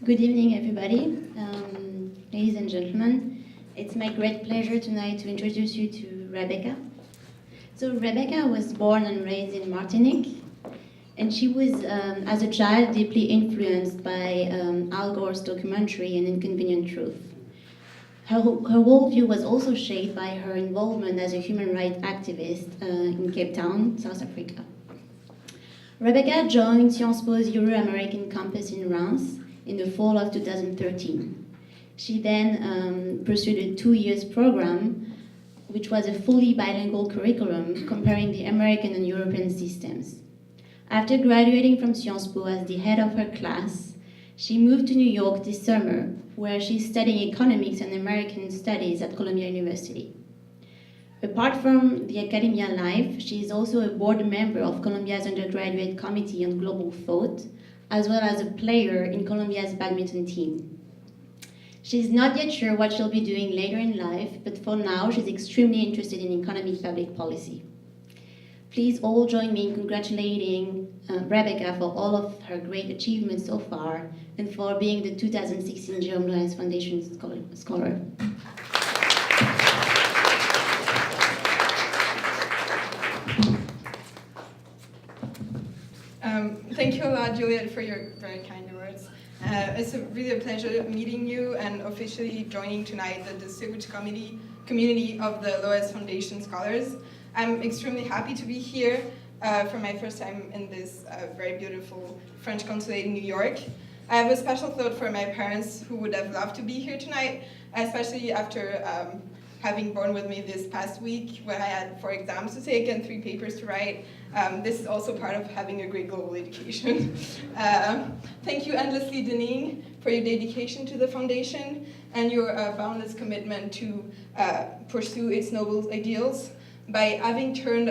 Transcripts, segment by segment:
Good evening, everybody. Ladies and gentlemen, it's my great pleasure tonight to introduce you to Rebecca. So Rebecca was born and raised in Martinique, and she was, as a child, deeply influenced by Al Gore's documentary, An Inconvenient Truth. Her worldview was also shaped by her involvement as a human rights activist in Cape Town, South Africa. Rebecca joined Sciences Po's Euro-American campus in Reims in the fall of 2013. She then pursued a 2-year program, which was a fully bilingual curriculum comparing the American and European systems. After graduating from Sciences Po as the head of her class, she moved to New York this summer, where she's studying economics and American studies at Columbia University. Apart from the academia life, she is also a board member of Columbia's undergraduate committee on global thought, as well as a player in Columbia's badminton team. She's not yet sure what she'll be doing later in life, but for now, she's extremely interested in economic public policy. Please all join me in congratulating Rebecca for all of her great achievements so far and for being the 2016 Jerome Loess Foundation Scholar. Thank you a lot, Juliet, for your very kind words. It's really a pleasure meeting you and officially joining tonight the distinguished community of the Loess Foundation Scholars. I'm extremely happy to be here for my first time in this very beautiful French consulate in New York. I have a special thought for my parents who would have loved to be here tonight, especially after having borne with me this past week where I had 4 exams to take and 3 papers to write. This is also part of having a great global education. Thank you endlessly, Denning, for your dedication to the foundation and your boundless commitment to pursue its noble ideals. By having turned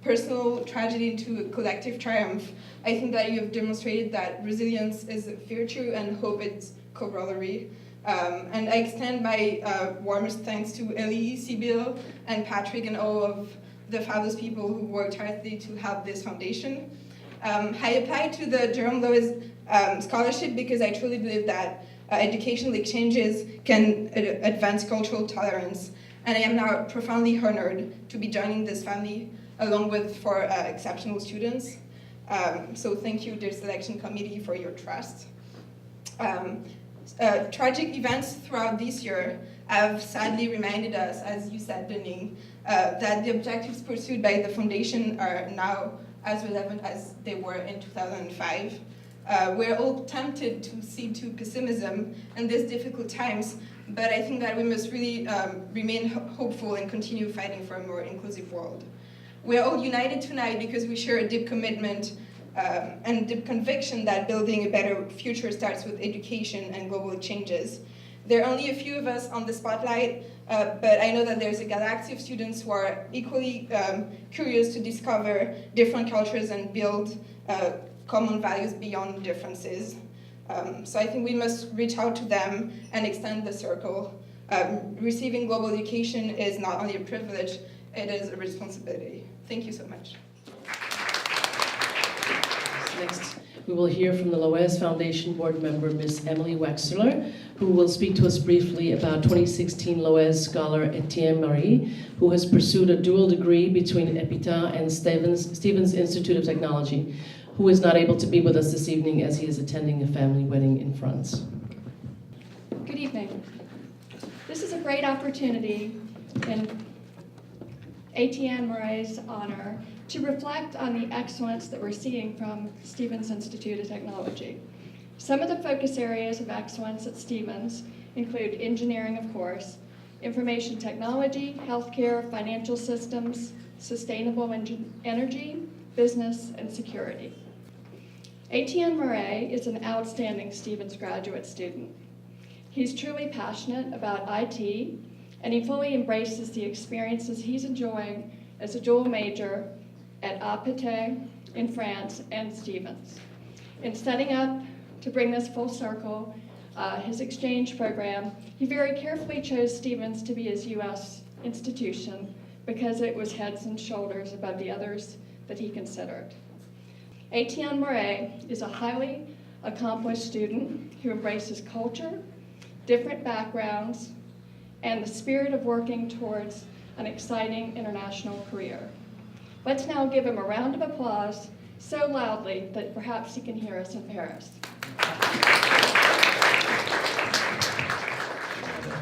personal tragedy into a collective triumph, I think that you have demonstrated that resilience is a virtue and hope is co-brotherly. And I extend my warmest thanks to Ellie, Sibyl, and Patrick, and all of the fabulous people who worked tirelessly to help this foundation. I applied to the Jerome Loess Scholarship because I truly believe that educational exchanges can advance cultural tolerance, and I am now profoundly honored to be joining this family along with 4 exceptional students. So thank you, dear selection committee, for your trust. Tragic events throughout this year have sadly reminded us, as you said, Denning, that the objectives pursued by the foundation are now as relevant as they were in 2005. We're all tempted to cede to pessimism in these difficult times, but I think that we must really remain hopeful and continue fighting for a more inclusive world. We're all united tonight because we share a deep commitment and deep conviction that building a better future starts with education and global changes. There are only a few of us on the spotlight, but I know that there's a galaxy of students who are equally curious to discover different cultures and build common values beyond differences. So I think we must reach out to them and extend the circle. Receiving global education is not only a privilege, it is a responsibility. Thank you so much. Next, we will hear from the Loess Foundation board member, Ms. Emily Wexler, who will speak to us briefly about 2016 Loess scholar Etienne Marie, who has pursued a dual degree between EPITA and Stevens Institute of Technology, who is not able to be with us this evening as he is attending a family wedding in France. Good evening. This is a great opportunity in Etienne Marie's honor to reflect on the excellence that we're seeing from Stevens Institute of Technology. Some of the focus areas of excellence at Stevens include engineering, of course, information technology, healthcare, financial systems, sustainable energy, business, and security. Etienne Marie is an outstanding Stevens graduate student. He's truly passionate about IT, and he fully embraces the experiences he's enjoying as a dual major at EPITA in France and Stevens. In setting up to bring this full circle, his exchange program, he very carefully chose Stevens to be his U.S. institution because it was heads and shoulders above the others that he considered. Etienne Marie is a highly accomplished student who embraces culture, different backgrounds, and the spirit of working towards an exciting international career. Let's now give him a round of applause so loudly that perhaps he can hear us in Paris.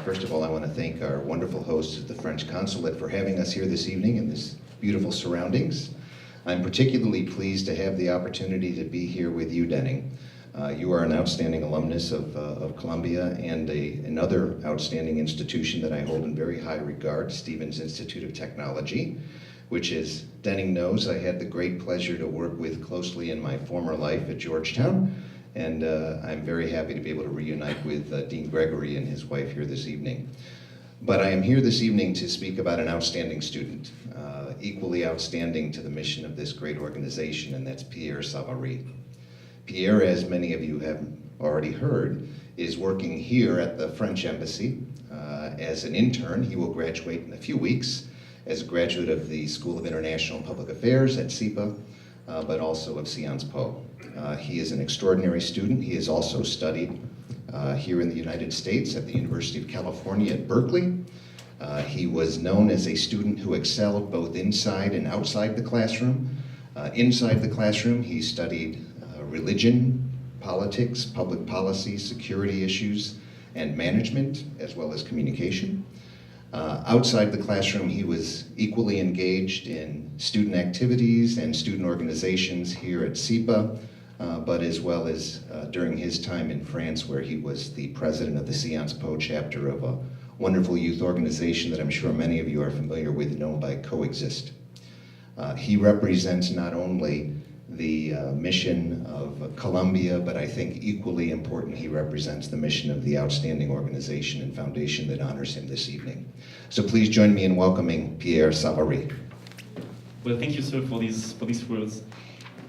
First of all, I want to thank our wonderful hosts at the French Consulate for having us here this evening in this beautiful surroundings. I'm particularly pleased to have the opportunity to be here with you, Denning. You are an outstanding alumnus of Columbia and another outstanding institution that I hold in very high regard, Stevens Institute of Technology, which, as Denning knows, I had the great pleasure to work with closely in my former life at Georgetown. And I'm very happy to be able to reunite with Dean Gregory and his wife here this evening. But I am here this evening to speak about an outstanding student, equally outstanding to the mission of this great organization, and that's Pierre Savary. Pierre, as many of you have already heard, is working here at the French Embassy. As an intern, he will graduate in a few weeks as a graduate of the School of International and Public Affairs at SIPA, but also of Sciences Po. He is an extraordinary student. He has also studied here in the United States at the University of California at Berkeley. He was known as a student who excelled both inside and outside the classroom. Inside the classroom, he studied religion, politics, public policy, security issues, and management, as well as communication. Outside the classroom, he was equally engaged in student activities and student organizations here at SIPA, but as well as during his time in France, where he was the president of the Sciences Po chapter of a wonderful youth organization that I'm sure many of you are familiar with, known by Coexist. He represents not only the mission of Columbia, but I think equally important, he represents the mission of the outstanding organization and foundation that honors him this evening. So please join me in welcoming Pierre Savary. Well, thank you, sir, for these words.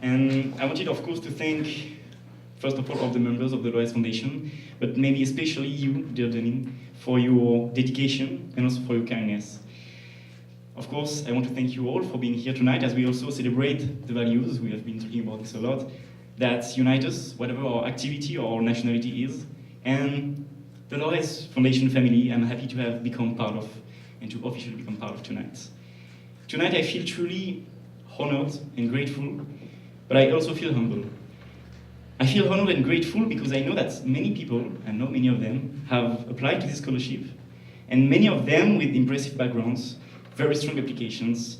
And I wanted, of course, to thank, first of all the members of the Loess Foundation, but maybe especially you, dear Denning, for your dedication and also for your kindness. Of course, I want to thank you all for being here tonight as we also celebrate the values, we have been talking about this a lot, that unite us, whatever our activity or our nationality is. And the Loess Foundation family, I'm happy to have become part of and to officially become part of tonight. Tonight I feel truly honored and grateful, but I also feel humble. I feel honored and grateful because I know that many people, I know many of them, have applied to this scholarship, and many of them with impressive backgrounds, very strong applications.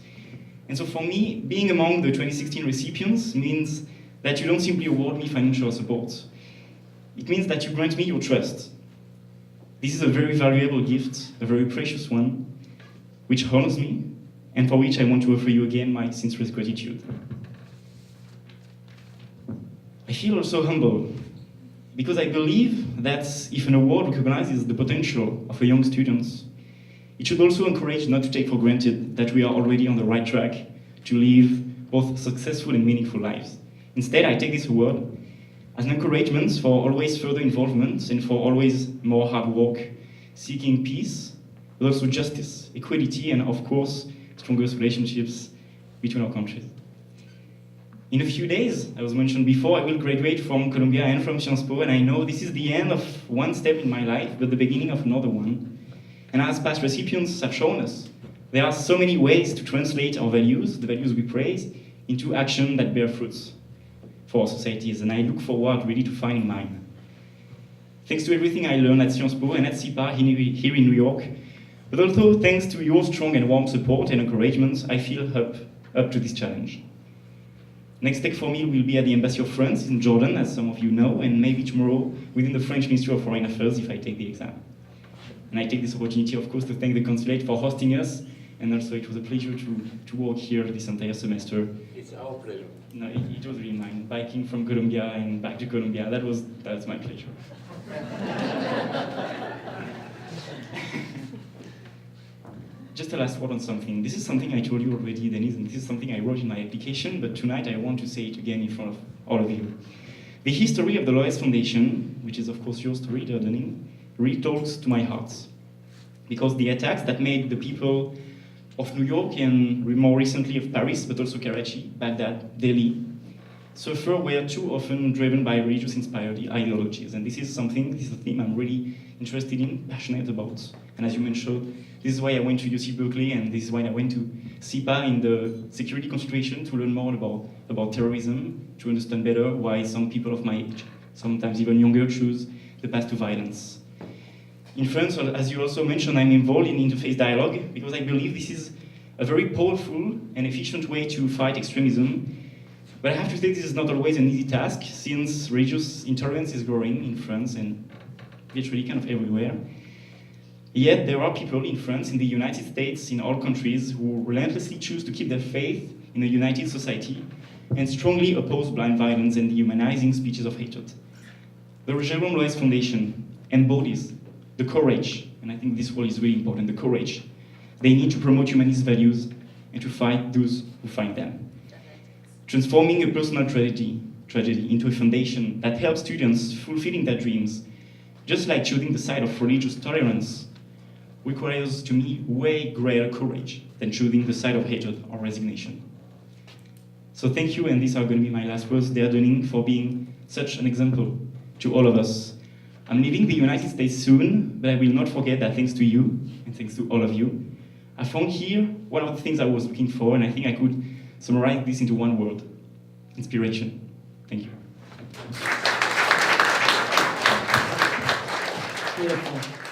And so for me, being among the 2016 recipients means that you don't simply award me financial support. It means that you grant me your trust. This is a very valuable gift, a very precious one, which honors me, and for which I want to offer you again my sincerest gratitude. I feel also humble, because I believe that if an award recognizes the potential of a young student, it should also encourage not to take for granted that we are already on the right track to live both successful and meaningful lives. Instead, I take this award as an encouragement for always further involvement and for always more hard work, seeking peace, but also justice, equality, and of course, strongest relationships between our countries. In a few days, as was mentioned before, I will graduate from Columbia and from Sciences Po, and I know this is the end of one step in my life, but the beginning of another one. And as past recipients have shown us, there are so many ways to translate our values, the values we praise, into action that bear fruits for our societies, and I look forward really to finding mine. Thanks to everything I learned at Sciences Po and at SIPA here in New York, but also thanks to your strong and warm support and encouragement, I feel up to this challenge. Next step for me will be at the Embassy of France in Jordan, as some of you know, and maybe tomorrow within the French Ministry of Foreign Affairs if I take the exam. And I take this opportunity, of course, to thank the consulate for hosting us, and also it was a pleasure to work here this entire semester. It's our pleasure. No, it was really mine. Biking from Columbia and back to Columbia, that's my pleasure. Just a last word on something. This is something I told you already, Denise, and this is something I wrote in my application, but tonight I want to say it again in front of all of you. The history of the Loess Foundation, which is of course your story, dear Denning, really talks to my heart. Because the attacks that made the people of New York and more recently of Paris, but also Karachi, Baghdad, Delhi, suffer were too often driven by religious-inspired ideologies. And this is a theme I'm really interested in, passionate about. And as you mentioned, this is why I went to UC Berkeley, and this is why I went to SIPA in the security concentration to learn more about terrorism, to understand better why some people of my age, sometimes even younger, choose the path to violence. In France, as you also mentioned, I'm involved in interfaith dialogue because I believe this is a very powerful and efficient way to fight extremism. But I have to say this is not always an easy task, since religious intolerance is growing in France and literally kind of everywhere. Yet there are people in France, in the United States, in all countries, who relentlessly choose to keep their faith in a united society and strongly oppose blind violence and dehumanizing speeches of hatred. The Jérôme Loès Foundation embodies the courage, and I think this word is really important, the courage they need to promote humanist values and to fight those who fight them. Transforming a personal tragedy into a foundation that helps students fulfilling their dreams, just like choosing the side of religious tolerance, requires, to me, way greater courage than choosing the side of hatred or resignation. So thank you, and these are going to be my last words, Dea Dunning, for being such an example to all of us. I'm leaving the United States soon, but I will not forget that thanks to you, and thanks to all of you, I found here one of the things I was looking for, and I think I could summarize this into one word: inspiration. Thank you. Beautiful.